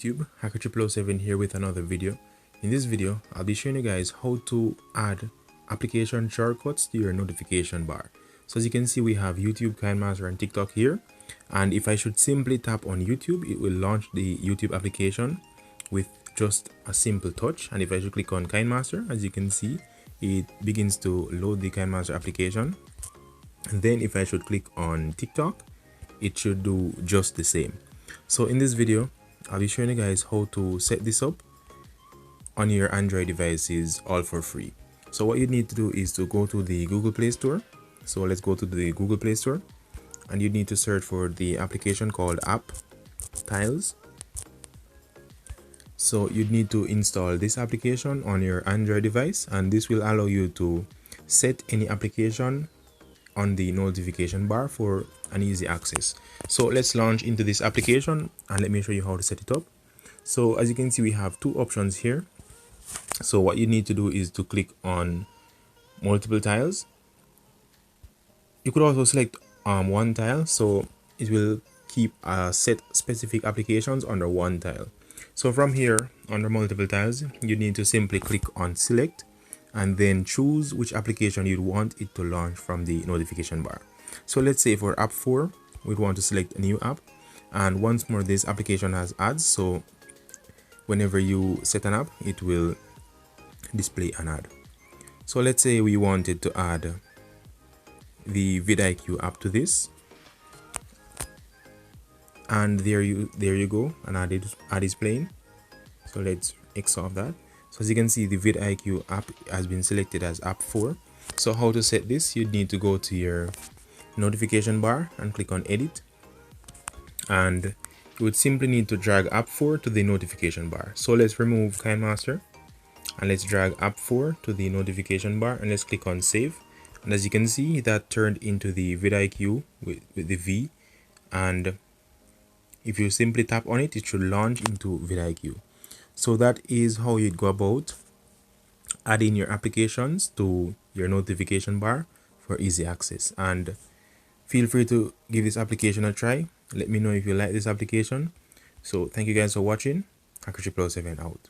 YouTube, Hacker007 here with another video. In this video, I'll be showing you guys how to add application shortcuts to your notification bar. So as you can see, we have YouTube, KineMaster and TikTok here. And if I should simply tap on YouTube, it will launch the YouTube application with just a simple touch. And if I should click on KineMaster, as you can see, it begins to load the KineMaster application. And then if I should click on TikTok, it should do just the same. So in this video, I'll be showing you guys how to set this up on your Android devices all for free. So what you need to do is to go to the Google Play Store. So let's go to the Google Play Store and you need to search for the application called App Tiles. So you'd need to install this application on your Android device, and this will allow you to set any application on the notification bar for an easy access. So let's launch into this application and let me show you how to set it up. So as you can see, we have two options here. So what you need to do is to click on multiple tiles. You could also select one tile, so it will keep set specific applications under one tile. So from here, under multiple tiles, you need to simply click on select and then choose which application you'd want it to launch from the notification bar. So let's say for app 4, we'd want to select a new app, and once more this application has ads, so whenever you set an app, it will display an ad. So let's say we wanted to add the vidIQ app to this, and there you go, an ad is playing. So let's X off that. So as you can see, the vidIQ app has been selected as app 4. So how to set this? You'd need to go to your notification bar and click on edit, and you would simply need to drag app 4 to the notification bar. So let's remove KineMaster and let's drag app 4 to the notification bar and let's click on save. And as you can see, that turned into the vidIQ with the V, and if you simply tap on it, it should launch into vidIQ. So that is how you'd go about adding your applications to your notification bar for easy access. And feel free to give this application a try. Let me know if you like this application. So thank you guys for watching. Hacker007 out.